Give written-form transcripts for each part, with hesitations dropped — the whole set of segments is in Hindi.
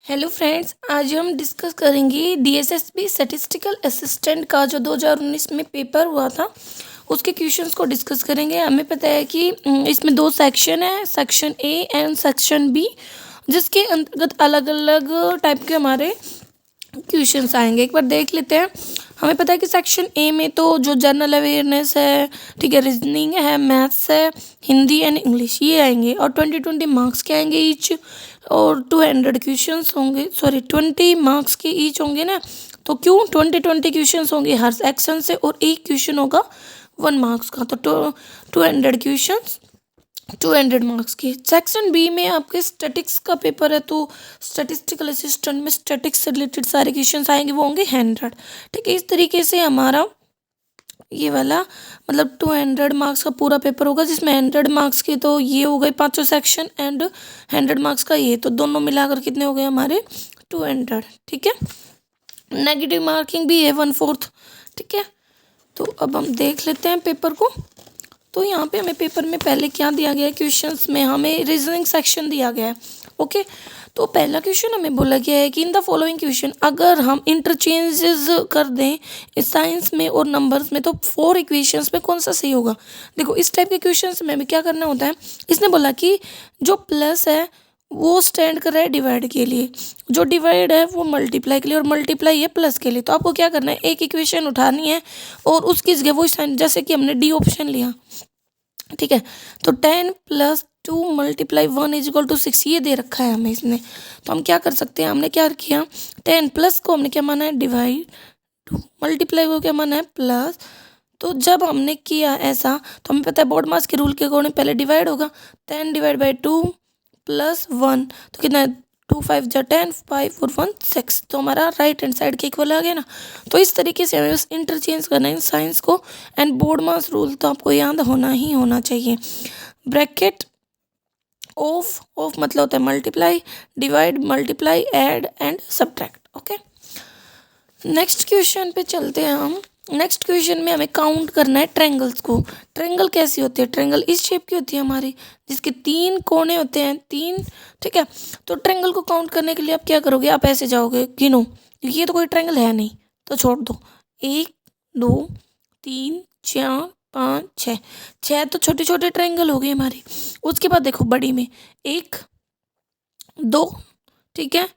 हेलो फ्रेंड्स, आज हम डिस्कस करेंगे डीएसएसबी स्टैटिस्टिकल असिस्टेंट का जो 2019 में पेपर हुआ था उसके क्वेश्चंस को डिस्कस करेंगे। हमें पता है कि इसमें दो सेक्शन है, section A and section B, जिसके अंतर्गत अलग अलग टाइप के हमारे क्वेश्चंस आएंगे। एक बार देख लेते हैं। हमें पता है कि सेक्शन ए में तो जो जनरल अवेयरनेस है, ठीक है, रीजनिंग है, मैथ्स है, हिंदी एंड इंग्लिश, ये आएंगे और 20 मार्क्स के आएंगे ईच, और 200 क्वेश्चंस होंगे, सॉरी 20 मार्क्स के ईच होंगे ना। तो क्यों 20 क्वेश्चंस होंगे हर सेक्शन से, और एक क्वेश्चन होगा 1 मार्क्स का, तो 200 क्वेश्चंस 200 मार्क्स की। सेक्शन बी में आपके स्टैटिक्स का पेपर है, तो स्टैटिस्टिकल असिस्टेंट में स्टैटिक्स से रिलेटेड सारे क्वेश्चंस आएंगे, वो होंगे 100। ठीक है, इस तरीके से हमारा ये वाला मतलब 200 मार्क्स का पूरा पेपर होगा, जिसमें 100 मार्क्स के तो ये हो गए पाँचों सेक्शन, एंड 100 मार्क्स का ये, तो दोनों मिलाकर कितने हो गए हमारे 200। ठीक है, नेगेटिव मार्किंग भी है 1/4। ठीक है, तो अब हम देख लेते हैं पेपर को। तो यहाँ पे हमें पेपर में पहले क्या दिया गया है, क्वेश्चंस में हमें रीजनिंग सेक्शन दिया गया है। ओके, तो पहला क्वेश्चन हमें बोला गया है कि इन द फॉलोइंग क्वेश्चन अगर हम इंटरचेंजेस कर दें साइंस में और नंबर्स में, तो 4 इक्वेशंस में कौन सा सही होगा। देखो, इस टाइप के क्वेश्चंस में भी क्या करना होता है, इसने बोला कि जो प्लस है वो स्टैंड कर रहा है डिवाइड के लिए, जो डिवाइड है वो मल्टीप्लाई के लिए, और मल्टीप्लाई है प्लस के लिए। तो आपको क्या करना है, एक इक्वेशन उठानी है और उसकी जगह वो साइन, जैसे कि हमने डी ऑप्शन लिया। ठीक है, तो 10 + 2 × 1 = 6 ये दे रखा है हमें इसने। तो हम क्या कर सकते हैं, हमने क्या किया, 10 प्लस को हमने क्या माना है डिवाइड, मल्टीप्लाई को क्या माना है प्लस। तो जब हमने किया ऐसा, तो हमें पता है बोर्ड मास के रूल के अकॉर्डिंग पहले डिवाइड होगा। 10/2 + 1, तो कितना है, 2 × 5 = 10, 5 और 1 6, तो हमारा राइट हैंड साइड के इक्वल आ गया ना। तो इस तरीके से हमें बस इंटरचेंज करना है साइंस को, एंड बोर्ड मास रूल तो आपको याद होना ही होना चाहिए। ब्रैकेट ऑफ मतलब होता है multiply, divide, multiply, add and subtract. Okay, next question पे चलते हैं हम। नेक्स्ट क्वेश्चन में हमें काउंट करना है ट्रायंगल्स को। ट्रायंगल कैसी होती है, ट्रायंगल इस शेप की होती है हमारी, जिसके 3 कोने होते हैं, 3। ठीक है, तो ट्रायंगल को काउंट करने के लिए आप क्या करोगे, आप ऐसे जाओगे, गिनो, ये तो कोई ट्रायंगल है नहीं तो छोड़ दो। 1 2 3 4 5 6, 6 तो छोटे छोटे ट्रायंगल हो गए हमारे। उसके बाद देखो बड़ी में 1 2, ठीक है,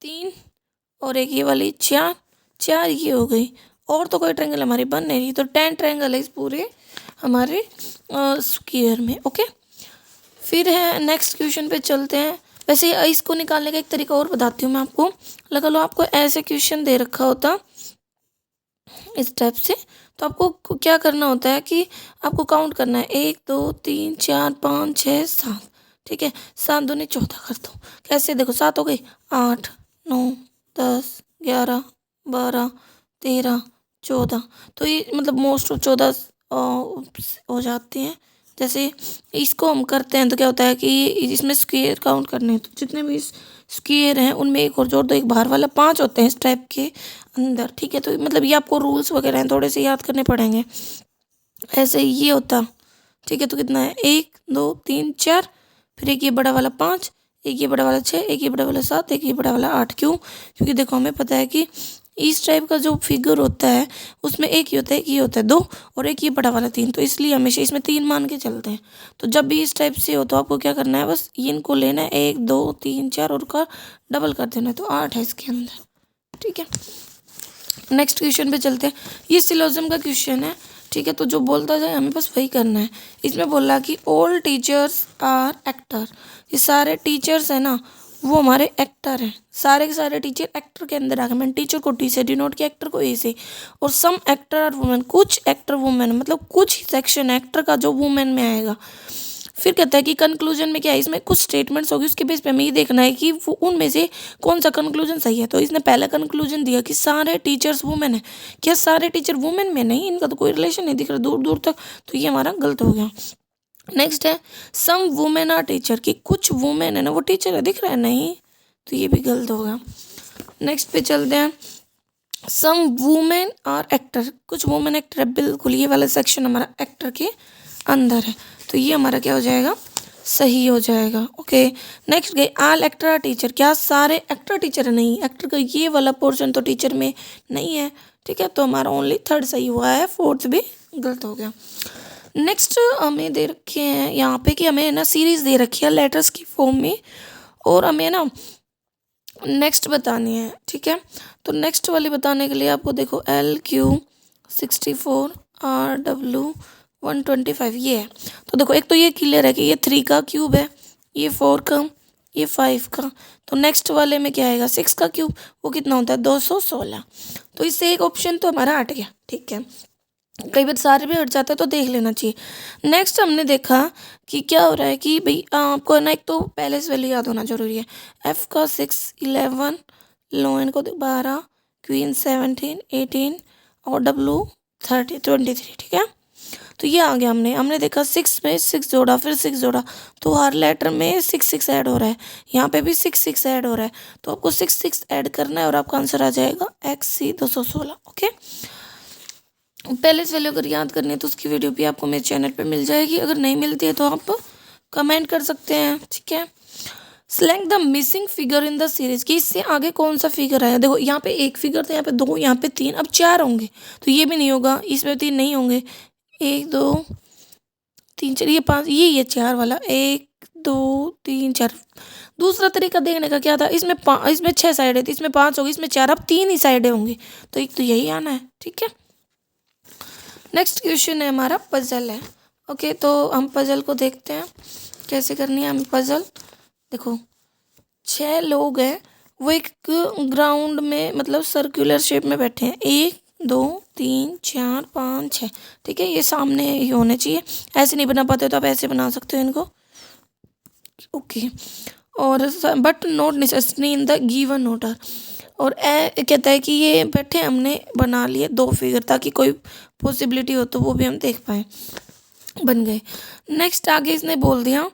3 और एक ये वाली 4 4 ये हो गई, और तो कोई ट्रायंगल हमारी बन नहीं रही। तो 10 ट्रायंगल है इस पूरे हमारे स्क्वायर में। ओके, फिर है नेक्स्ट क्वेश्चन पे चलते हैं। वैसे इसको निकालने का एक तरीका और बताती हूँ मैं आपको। लगा लो आपको ऐसे क्वेश्चन दे रखा होता इस टाइप से, तो आपको क्या करना होता है कि आपको काउंट करना है 1 2 3 4 5 6 7। ठीक है, 7 दूनी 14 कर दो। कैसे, देखो 7 हो गई, 8 9 10 11 12 13 14, तो ये मतलब मोस्ट ऑफ 14 हो जाती हैं। जैसे इसको हम करते हैं तो क्या होता है कि इसमें स्क्वायर काउंट करने हैं, तो जितने भी स्क्वायर हैं उनमें एक और जोड़ दो, एक बाहर वाला 5 होते हैं इस टाइप के अंदर। ठीक है, तो मतलब ये आपको रूल्स वगैरह हैं थोड़े से याद करने पड़ेंगे। ऐसे ये होता, ठीक है, तो कितना है 1 2 3 4, फिर एक ये बड़ा वाला 5, एक ये बड़ा वाला 6, एक ये बड़ा वाला 7, एक ये बड़ा वाला 8। क्यों, क्योंकि देखो हमें पता है कि इस टाइप का जो फिगर होता है उसमें एक ही होता है, एक ये होता है 2, और एक ये बड़ा वाला 3, तो इसलिए हमेशा इसमें 3 मान के चलते हैं। तो जब भी इस टाइप से हो तो आपको क्या करना है, बस इनको लेना है 1 2 3 4 और का डबल कर देना है, तो 8 है इसके अंदर। ठीक है, नेक्स्ट क्वेश्चन पे चलते हैं। ये सिलोजिज्म का क्वेश्चन है। ठीक है, तो जो बोलता जाए हमें बस वही करना है। इसमें बोला कि ऑल टीचर्स आर एक्टर, ये सारे टीचर्स है ना वो हमारे एक्टर हैं, सारे के सारे टीचर एक्टर के अंदर आ गए। मैंने टीचर को टी से डिनोट किया, एक्टर को ए से। और सम एक्टर आर वुमेन, कुछ एक्टर वुमेन, मतलब कुछ सेक्शन एक्टर का जो वुमेन में आएगा। फिर कहता है कि कंक्लूजन में क्या है, इसमें कुछ स्टेटमेंट्स होगी, उसके बेस पे हमें ये देखना है कि वो उनमें से कौन सा कंक्लूजन सही है। तो इसने पहला कंक्लूजन दिया कि सारे टीचर्स वुमेन है। क्या सारे टीचर वुमेन में, नहीं, इनका तो कोई रिलेशन नहीं दिख रहा दूर दूर तक, तो ये हमारा गलत हो गया। नेक्स्ट है सम वुमेन आर टीचर, कि कुछ वुमेन है ना वो टीचर है, दिख रहा है, नहीं, तो ये भी गलत होगा। नेक्स्ट पे चलते हैं, सम वुमेन आर एक्टर, कुछ वुमेन एक्टर है, बिल्कुल ये वाला सेक्शन हमारा एक्टर के अंदर है, तो ये हमारा क्या हो जाएगा, सही हो जाएगा। ओके, नेक्स्ट गए आल एक्टर आर टीचर, क्या सारे एक्टर टीचर है? नहीं, एक्टर का ये वाला पोर्शन तो टीचर में नहीं है, ठीक है, तो हमारा ओनली थर्ड सही हुआ है, फोर्थ भी गलत हो गया। नेक्स्ट हमें दे रखे हैं यहाँ पे कि हमें ना सीरीज दे रखी है लेटर्स की फॉर्म में, और हमें ना नेक्स्ट बतानी है, ठीक है। तो नेक्स्ट वाली बताने के लिए आपको देखो LQ64 RW125 ये है। तो देखो एक तो ये क्लियर है कि ये 3 का क्यूब है, ये 4 का, ये 5 का। तो नेक्स्ट वाले में क्या आएगा? 6 का क्यूब, वो कितना होता है? 216। तो इससे एक ऑप्शन तो हमारा हट गया, ठीक है। कई बार सारे भी हट जाते हैं तो देख लेना चाहिए। नेक्स्ट हमने देखा कि क्या हो रहा है कि भाई आपको ना एक तो पहले से वैल्यू याद होना जरूरी है। एफ का 6 11, लोन को 12, क्वीन 17 18 और डब्लू 30 23, ठीक है। तो ये आ गया, हमने देखा 6 में 6 जोड़ा, फिर 6 जोड़ा, तो हर लेटर में 6 ऐड हो रहा है, यहाँ पे भी 6 ऐड हो रहा है। तो आपको 6 ऐड करना है और आपका आंसर आ जाएगा XC 216। ओके, पहले से वैल्यू अगर याद करनी है तो उसकी वीडियो भी आपको मेरे चैनल पे मिल जाएगी, अगर नहीं मिलती है तो आप कमेंट कर सकते हैं, ठीक है। Select the missing figure in the series, कि इससे आगे कौन सा फिगर आया। देखो यहाँ पे एक फिगर था, यहाँ पे 2, यहाँ पे 3, अब 4 होंगे, तो ये भी नहीं होगा, इसमें 3 नहीं होंगे, 1 2 3 4, ये 5, ये 4 वाला, 1 2 3 4। दूसरा तरीका देखने का क्या था, इसमें 6 साइड है, तो इसमें 5 होगी, इसमें 4, अब 3 ही साइडें होंगी, तो एक तो यही आना है, ठीक है। नेक्स्ट क्वेश्चन है हमारा पजल है। ओके, तो हम पजल को देखते हैं कैसे करनी है हमें पजल। देखो 6 लोग हैं, वो एक ग्राउंड में मतलब सर्कुलर शेप में बैठे हैं, 1 2 3 4 5 6, ठीक है। ये सामने ही होने चाहिए, ऐसे नहीं बना पाते तो आप ऐसे बना सकते हो इनको, ओके। और but not necessary in the given order, और कहता है कि ये बैठे हमने बना लिए 2 फिगर, ताकि कोई पॉसिबिलिटी हो तो वो भी हम देख पाए, बन गए। नेक्स्ट आगे इसने बोल दिया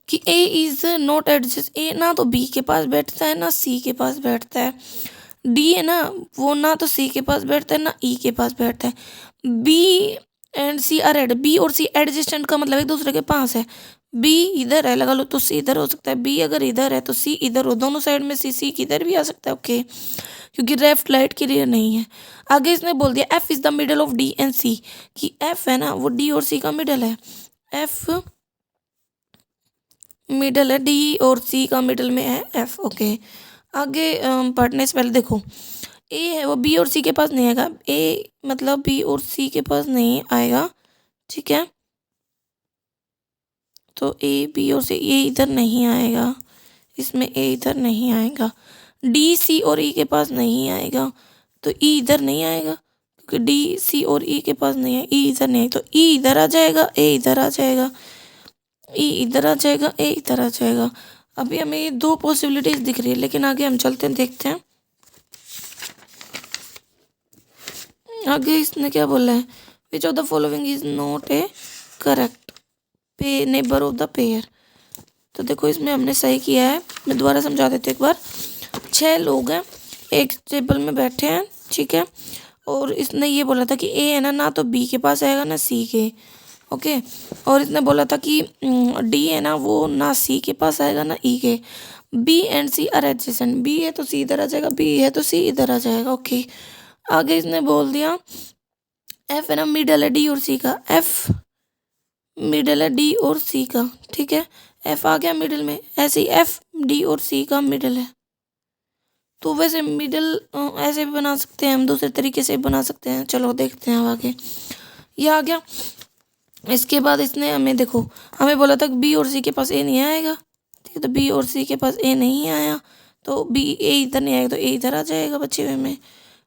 कि A is not adjust, A ना तो B के पास बैठता है ना C के पास बैठता है, D है ना वो ना तो C के पास बैठता है ना E के पास बैठता है, B एंड C आर एड, B और C एडजस्टेंट का मतलब एक दूसरे के पास है। B इधर है, लगा लो तो C इधर हो सकता है, B अगर इधर है तो C इधर हो, दोनों साइड में C किधर भी आ सकता है, ओके, क्योंकि लेफ्ट राइट के लिए नहीं है। आगे इसने बोल दिया F is the middle of D and C, कि F है ना वो D और C का मिडल है, F मिडल है, D और C का मिडल में है F, ओके। आगे पढ़ने से पहले देखो A है वो B और C के पास नहीं आएगा, A मतलब B और C के पास नहीं आएगा, ठीक है। तो A B और C, ये इधर नहीं आएगा, इसमें A इधर नहीं आएगा, D C और E के पास नहीं आएगा, तो E इधर नहीं आएगा, क्योंकि D C और E के पास नहीं है, E इधर नहीं आएगा, तो E इधर आ जाएगा, A इधर आ जाएगा, E इधर आ जाएगा, A इधर आ जाएगा। अभी हमें ये 2 पॉसिबिलिटीज दिख रही है, लेकिन आगे हम चलते हैं, देखते हैं आगे इसने क्या बोला है। Which of the following is not A correct पे नेबर ऑफ द पेयर। तो देखो इसमें हमने सही किया है, मैं दोबारा समझा देती हूँ एक बार। 6 लोग हैं, एक टेबल में बैठे हैं, ठीक है, और इसने ये बोला था कि A है ना तो B के पास आएगा ना C के, ओके। और इसने बोला था कि D है ना वो ना C के पास आएगा ना E के, B and C are adjacent, B है तो C इधर आ जाएगा, B है तो C इधर आ जाएगा, ओके। आगे इसने बोल दिया F है ना मिडल है D और C का, F मिडल है D और C का, ठीक है, F आ गया मिडल में, ऐसे ही F D और C का मिडल है। तो वैसे मिडल ऐसे भी बना सकते हैं हम, दूसरे तरीके से भी बना सकते हैं, चलो देखते हैं अब आगे। ये आ गया। इसके बाद इसने हमें देखो हमें बोला था कि B और C के पास A नहीं आएगा, ठीक है, तो B और C के पास A नहीं आया, तो B A इधर नहीं आएगा, तो A इधर आ जाएगा बचे हुए में,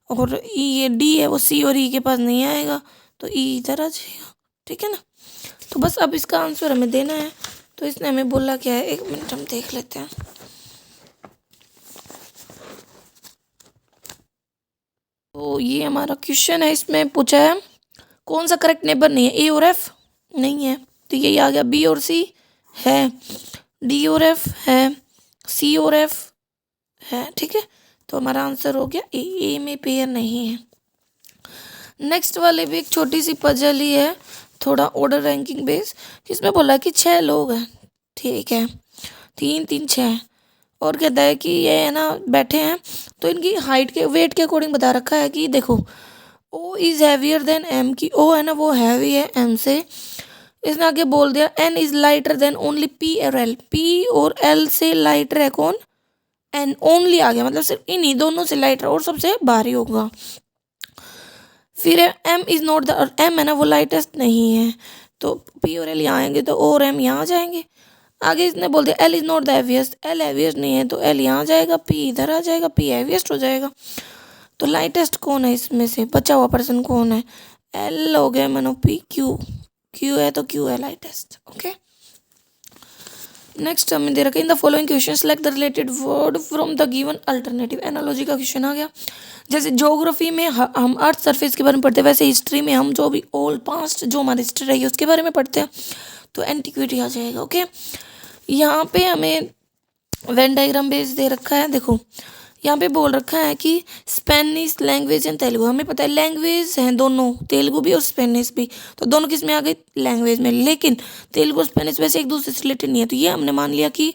और ये D है वो C और E के पास नहीं आएगा, तो E इधर आ जाएगा, ठीक है ना। तो बस अब इसका आंसर हमें देना है। तो इसने हमें बोला क्या है, 1 मिनट हम देख लेते हैं। तो ये हमारा क्वेश्चन है, इसमें पूछा है कौन सा करेक्ट नेबर नहीं है, A और F नहीं है, तो यही आ गया, B और C है, D और F है, C और F है, ठीक है। तो हमारा आंसर हो गया A में पेयर नहीं है। नेक्स्ट वाले भी एक छोटी सी पजल ही है, थोड़ा ऑर्डर रैंकिंग बेस, जिसमें बोला कि 6 लोग हैं, ठीक है, 3 3 6। और कहता है कि ये है ना बैठे हैं, तो इनकी हाइट के वेट के अकॉर्डिंग बता रखा है कि देखो O is heavier than M, की ओ है ना वो हैवी है एम से। इसने आगे बोल दिया N is lighter than only P और एल, पी और एल से लाइटर है कौन, एन। ओनली आ गया मतलब सिर्फ इन्हीं दोनों से लाइटर और सबसे भारी होगा। फिर M is not the, M है ना वो लाइटेस्ट नहीं है, तो पी और एल यहाँ आएंगे तो ओ और एम यहाँ आ जाएंगे। आगे इसने बोल दिया L is not the heaviest, L heaviest नहीं है तो एल यहाँ आ जाएगा, पी इधर आ जाएगा, पी हैवीएस्ट हो जाएगा। तो लाइटेस्ट कौन है इसमें से, बचा हुआ पर्सन कौन है, एल हो गया मानो पी, क्यू, क्यू है तो क्यू है लाइटेस्ट। ओके, नेक्स्ट हमें दे रखा है in the following question select the related word from the given alternative. Analogy का क्वेश्चन आ गया। जैसे ज्योग्राफी में हम अर्थ सरफेस के बारे में पढ़ते हैं, वैसे हिस्ट्री में हम जो भी ओल्ड पास्ट जो हमारी हिस्ट्री रही है उसके बारे में पढ़ते हैं, तो एंटिक्विटी आ जाएगा। ओके, यहाँ पे हमें वेन डायग्राम बेस दे रखा है। देखो यहाँ पे बोल रखा है कि स्पेनिश लैंग्वेज एंड तेलुगु, हमें पता है लैंग्वेज हैं दोनों, तेलुगु भी और स्पेनिश भी, तो दोनों किस में आ गई, लैंग्वेज में। लेकिन तेलुगु और स्पेनिश वैसे एक दूसरे से रिलेटेड नहीं है, तो ये हमने मान लिया कि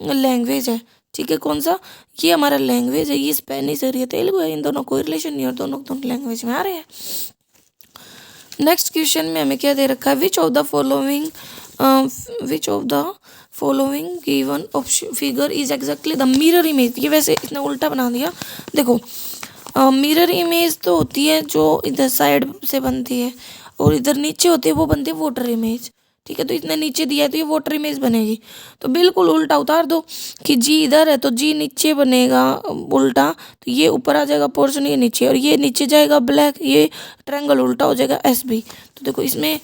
लैंग्वेज है। ठीक है, कौन सा, ये हमारा लैंग्वेज है, ये स्पेनिश और ये तेलुगु है, इन दोनों कोई रिलेशन नहीं है और दोनों दोनों लैंग्वेज में आ रहे हैं। नेक्स्ट क्वेश्चन में हमें क्या दे रखा है, which of the following given figure is exactly the mirror image. ये वैसे इसने उल्टा बना दिया। देखो मिरर इमेज तो होती है जो इधर साइड से बनती है और इधर नीचे होती है वो बनती है वाटर इमेज। ठीक है, तो इसने नीचे दिया है तो ये वाटर इमेज बनेगी, तो बिल्कुल उल्टा उतार दो कि जी इधर है तो जी नीचे बनेगा उल्टा, तो ये ऊपर आ जाएगा पोर्शन, ये नीचे, और ये नीचे जाएगा ब्लैक, ये ट्रायंगल उल्टा हो जाएगा एस बी। तो देखो इसमें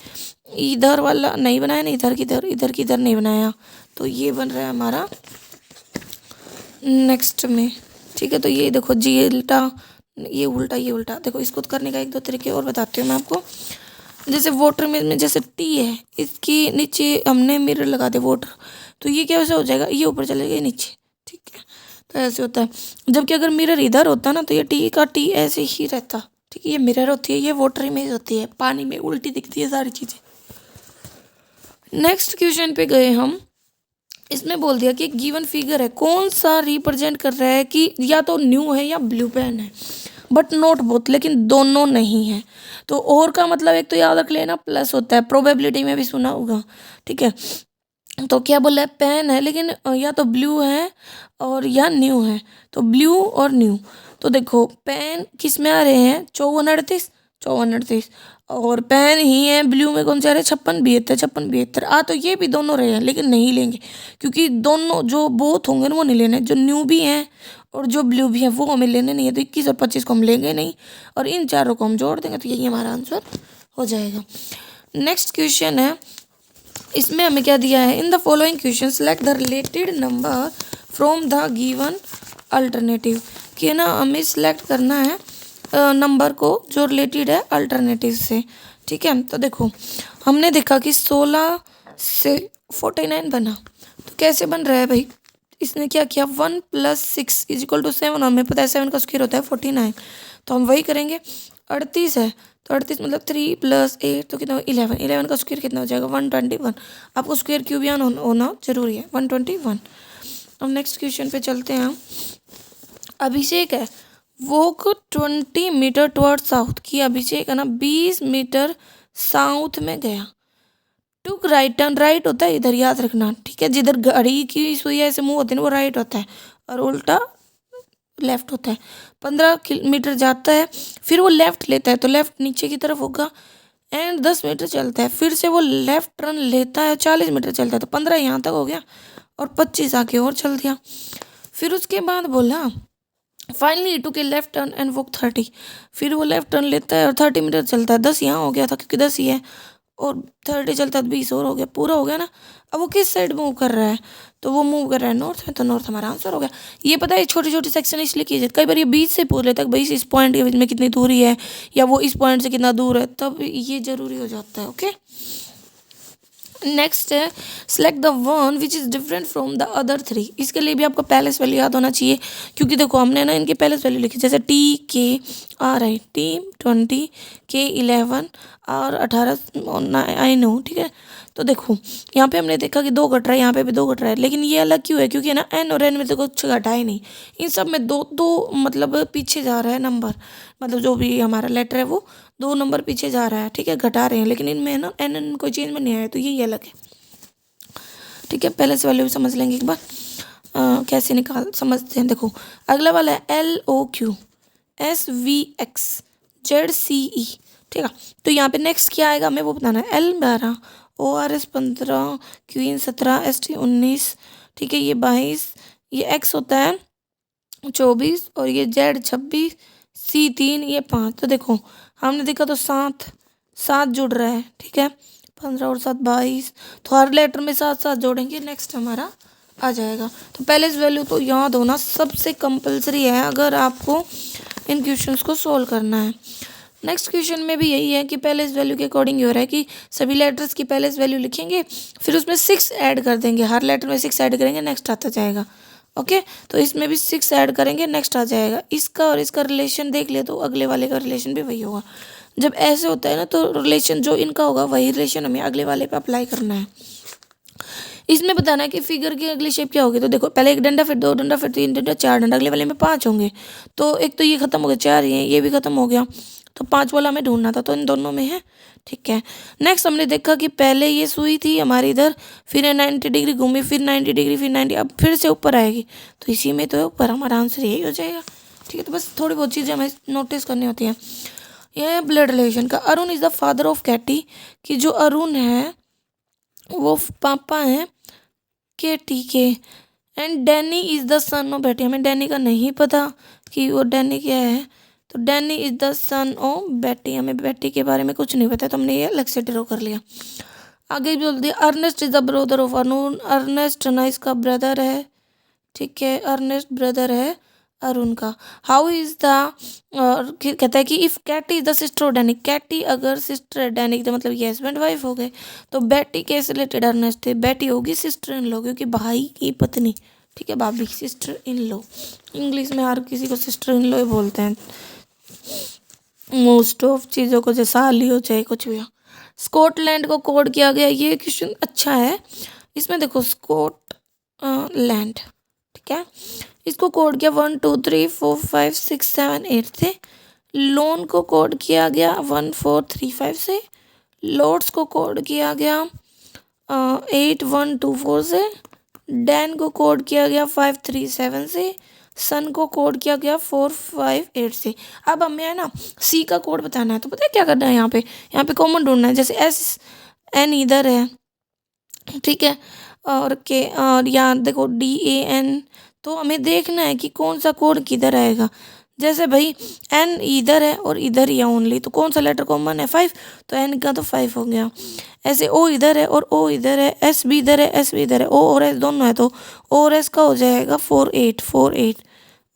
इधर वाला नहीं बनाया ना, इधर किधर, इधर किधर नहीं बनाया, तो ये बन रहा है हमारा नेक्स्ट में। ठीक है, तो ये देखो जी उल्टा, ये उल्टा, ये उल्टा। देखो इसको करने का एक दो तरीके और बताती हूँ मैं आपको। जैसे वाटर में जैसे टी है, इसकी नीचे हमने मिरर लगा दे वाटर, तो ये क्या वैसे हो जाएगा, ये ऊपर चले गए नीचे। ठीक है, तो ऐसे होता है। जबकि अगर मिरर इधर होता ना तो ये टी का टी ऐसे ही रहता। ठीक है, ये मिरर होती है, ये वाटर इमेज होती है, पानी में उल्टी दिखती है सारी चीज़ें। नेक्स्ट क्वेश्चन पे गए हम। इसमें बोल दिया कि एक गिवन फिगर है, कौन सा रिप्रेजेंट कर रहा है कि या तो न्यू है या ब्लू पेन है, बट नोट बोथ, लेकिन दोनों नहीं है। तो और का मतलब एक तो याद रख लेना प्लस होता है, प्रोबेबिलिटी में भी सुना होगा। ठीक है, तो क्या बोला है, पेन है लेकिन या तो ब्लू है और या न्यू है, तो ब्लू और न्यू। तो देखो पेन किस में आ रहे हैं, 54 38, 54 38, और पेन ही है ब्लू में कौन से आ रहे हैं, 56 72, 56 72 आ, तो ये भी दोनों रहे हैं लेकिन नहीं लेंगे, क्योंकि दोनों जो बोथ होंगे ना वो नहीं लेने, जो न्यू भी हैं और जो ब्लू भी है वो हमें लेने नहीं है, तो 21 और 25 को हम लेंगे नहीं, और इन चारों को हम जोड़ देंगे, तो यही हमारा आंसर हो जाएगा। नेक्स्ट क्वेश्चन है, इसमें हमें क्या दिया है, in the following question select the related number from the given alternative. कि ना हमें सिलेक्ट करना है नंबर को जो रिलेटेड है अल्टरनेटिव से। ठीक है, तो देखो हमने देखा कि 16 से 49 बना, तो कैसे बन रहा है भाई, इसने क्या किया 1 + 6 = 7, हमें पता है 7 का स्क्वायर होता है 49, तो हम वही करेंगे। 38 है तो 38 मतलब 3 + 8 तो कितना, 11, 11 का स्क्वायर कितना हो जाएगा 121। आपको स्क्वायर क्यूबियन होना जरूरी है, 121। अब नेक्स्ट क्वेश्चन पे चलते हैं हम। अभिषेक है, वॉक 20 मीटर टुवर्ड साउथ, की अभिषेक है ना 20 मीटर साउथ में गया। टुक राइट टर्न, राइट होता है इधर, याद रखना। ठीक है, जिधर घड़ी की सुई ऐसे मुंह होते हैं वो राइट होता है और उल्टा लेफ्ट होता है। 15 मीटर जाता है, फिर वो लेफ्ट लेता है तो लेफ्ट नीचे की तरफ होगा, एंड 10 मीटर चलता है, फिर से वो लेफ्ट टर्न लेता है, 40 मीटर चलता है, तो 15 यहाँ तक हो गया और 25 आके और चल दिया। फिर उसके बाद बोला फाइनली टू के लेफ्ट टर्न एंड वॉक 30, फिर वो लेफ्ट टर्न लेता है और 30 मीटर चलता है, 10 यहाँ हो गया था क्योंकि 10 ही है, और 30 चलता है तो 20 और हो गया, पूरा हो गया ना। अब वो किस साइड मूव कर रहा है, तो वो मूव कर रहा है नॉर्थ में, तो नॉर्थ हमारा आंसर हो गया। ये पता है छोटी छोटी सेक्शन इसलिए किए जाते, कई बार ये बीच से पूछ लेता है भाई इस पॉइंट के बीच में कितनी दूरी है, या वो इस पॉइंट से कितना दूर है, तब ये जरूरी हो जाता है। ओके, नेक्स्ट है select the one which is different from the other 3। इसके लिए भी आपको पैलेस वैल्यू याद होना चाहिए, क्योंकि देखो हमने ना इनके पैलेस वैल्यू लिखी, जैसे टी के आ रहा है, टी 20 के 11 और 18 ठीक है। तो देखो यहाँ पे हमने देखा कि 2 घट रहा है, यहाँ पे भी 2 घट रहा है, लेकिन ये अलग क्यों है? क्योंकि ना एन और एन में तो कुछ घटा ही नहीं, इन सब में दो दो मतलब पीछे जा रहा है नंबर, मतलब जो भी हमारा लेटर है वो 2 नंबर पीछे जा रहा है, ठीक है, घटा रहे हैं, लेकिन इनमें ना एन एन कोई चेंज में नहीं आया, तो ये अलग है, ठीक है। पहले से वैल्यू समझ लेंगे एक बार, कैसे निकाल समझते हैं। देखो अगला वाला है LOQ SVX ZCE, ठीक है। तो यहाँ पे नेक्स्ट क्या आएगा हमें वो बताना है। L 12, ORS 15, क्वीन 17, ST 19, ठीक है, ये 22, ये X होता है 24 और ये Z 26, C 3, ये 5। तो देखो हमने देखा तो 7 7 जुड़ रहा है, ठीक है, 15 और 7 22, तो हर लेटर में 7 7 जोड़ेंगे, नेक्स्ट हमारा आ जाएगा। तो पहले इस वैल्यू तो याद होना सबसे कंपलसरी है अगर आपको इन क्वेश्चंस को सॉल्व करना है। नेक्स्ट क्वेश्चन में भी यही है कि पहले इस वैल्यू के अकॉर्डिंग ये हो रहा है कि सभी लेटर्स की पहले इस वैल्यू लिखेंगे, फिर उसमें 6 ऐड कर देंगे, हर लेटर में 6 ऐड करेंगे, नेक्स्ट आता जाएगा। ओके, तो इसमें भी 6 ऐड करेंगे, नेक्स्ट आ जाएगा। इसका और इसका रिलेशन देख ले तो अगले वाले का रिलेशन भी वही होगा। जब ऐसे होता है ना तो रिलेशन जो इनका होगा वही रिलेशन हमें अगले वाले पे अप्लाई करना है। इसमें बताना है कि फिगर की अगली शेप क्या होगी। तो देखो पहले 1 डंडा, फिर 2 डंडा, फिर 3 डंडा, 4 डंडा, अगले वाले में 5 होंगे। तो एक तो ये खत्म हो गया, 4 ये भी खत्म हो गया, तो 5 वाला हमें ढूंढना था, तो इन दोनों में है, ठीक है। नेक्स्ट हमने देखा कि पहले ये सुई थी हमारी इधर, फिर 90 डिग्री घूमी, फिर 90 डिग्री, फिर 90, अब फिर से ऊपर आएगी, तो इसी में तो ऊपर हमारा आंसर यही हो जाएगा, ठीक है। तो बस थोड़ी बहुत चीज़ें हमें नोटिस करनी होती हैं। यह है ब्लड रिलेशन का। Arun is the father of Katie, कि जो अरुण है वो पापा हैं केटी के, and Danny is the son of Betty. हमें डैनी का नहीं पता कि वो डैनी क्या है, तो Danny is the son of Betty, हमें बेटी के बारे में कुछ नहीं पता, तो हमने ये अलग से ड्रॉ कर लिया। आगे बोल दिया Ernest is the brother of Arun, Ernest ना इसका ब्रदर है, ठीक है, अर्नेस्ट ब्रदर है अरुण का। हाउ इज़ द कहता है कि if Katie is the sister of Danny, Katie अगर सिस्टर है डैनी तो मतलब ये हस्बैंड वाइफ हो गए, तो बेटी कैसे रिलेटेड अर्नेस्ट थे, बेटी होगी सिस्टर इन लॉ, क्योंकि भाई की पत्नी, ठीक है, भाभी सिस्टर इन लॉ। इंग्लिश में हर किसी को सिस्टर इन लॉ ही बोलते हैं मोस्ट ऑफ चीज़ों को, जैसे साली हो चाहे कुछ भी हो। स्कॉटलैंड को कोड किया गया, ये क्वेश्चन अच्छा है। इसमें देखो स्कॉटलैंड, ठीक है, इसको कोड किया 1 2 3 4 5 6 7 8 से। लोन को कोड किया गया 1 4 3 5 से। लॉर्ड्स को कोड किया गया 8 1 2 4 से। डैन को कोड किया गया 5 3 7 से। सन को कोड किया गया 4 5 8 से। अब हमें है ना सी का कोड बताना है, तो पता है क्या करना है, यहाँ पे कॉमन ढूंढना है। जैसे एस एन इधर है, ठीक है, और के और यहाँ देखो DAN, तो हमें देखना है कि कौन सा कोड किधर आएगा। जैसे भाई N इधर है और इधर ही है ओनली, तो कौन सा लेटर कॉमन है 5, तो N का तो 5 हो गया। ऐसे O इधर है और O इधर है, S भी इधर है, S भी इधर है, O और S दोनों है, तो O और S का हो जाएगा 4 8 4 8,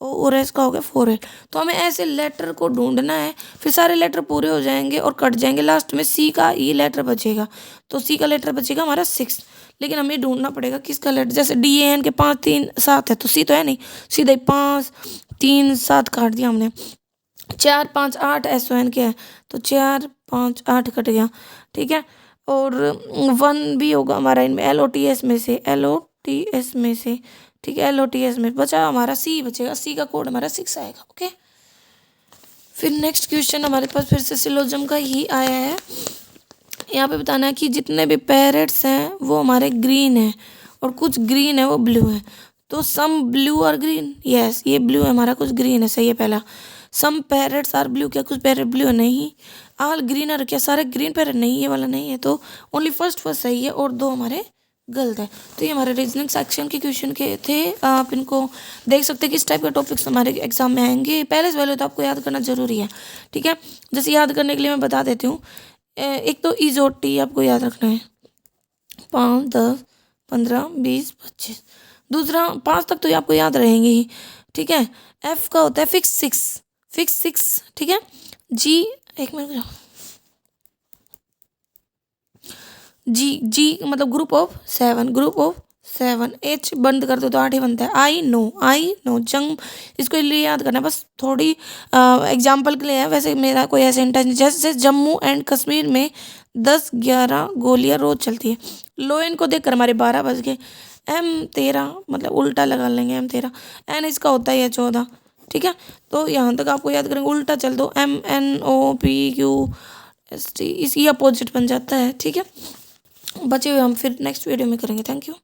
O और S का हो गया 4 8। तो हमें ऐसे लेटर को ढूंढना है, फिर सारे लेटर पूरे हो जाएंगे और कट जाएंगे, लास्ट में C का ये लेटर बचेगा, तो C का लेटर बचेगा हमारा 6। लेकिन हमें ढूंढना पड़ेगा किसका लेटर। जैसे DAN के 5 3 7 है, तो C तो है नहीं, सीधा ही 5 3 7 काट दिया हमने। 4 5 8 SON के है, तो 4 5 8 कट गया, ठीक है। और 1 भी होगा हमारा इनमें, LOTS में से, LOTS में से, ठीक है, LOTS में बचा हमारा C बचेगा, C का कोड हमारा 6 आएगा। ओके, फिर नेक्स्ट क्वेश्चन हमारे पास फिर से सिलोजम का ही आया है। यहाँ पे बताना है कि जितने भी पैरेट्स हैं वो हमारे ग्रीन हैं और कुछ ग्रीन है वो ब्लू है। तो सम ब्लू और ग्रीन, यस ये ब्लू है हमारा, कुछ ग्रीन है, सही है पहला। सम पैरेट्स आर ब्लू, क्या कुछ पैरेट ब्लू है, नहीं। ऑल ग्रीन आर, क्या सारे ग्रीन पैरेट, नहीं ये वाला नहीं है, तो ओनली फर्स्ट सही है और 2 हमारे गलत है। तो ये हमारे रीजनिंग सेक्शन के क्वेश्चन के थे। आप इनको देख सकते हैं किस टाइप के टॉपिक्स हमारे एग्जाम में आएंगे। पहले से पहले तो आपको याद करना जरूरी है, ठीक है। जैसे याद करने के लिए मैं बता देती हूँ, एक तो इजोटी आपको याद रखना है, 5 10 15 20 25। दूसरा 5 तक तो आपको याद रहेंगे ही, ठीक है। F का होता है फिक्स 6, ठीक है। G, एक मिनट, जी मतलब ग्रुप ऑफ 7, 7, H बंद कर दो तो 8 ही बनता है। आई नो जंग, इसको लिए याद करना है बस, थोड़ी एग्जाम्पल के लिए है, वैसे मेरा कोई ऐसा इंटेंशन नहीं। जैसे जम्मू एंड कश्मीर में 10-11 गोलियां रोज चलती है। लोएन को देखकर हमारे 12 बज गए। M13 मतलब उल्टा लगा लेंगे, M13। एन इसका होता ही है 14, ठीक है। तो यहाँ तक आपको याद करेंगे, उल्टा चल दो, MNOPQST, इसकी अपोजिट बन जाता है, ठीक है। बचे हुए हम फिर नेक्स्ट वीडियो में करेंगे। Thank you.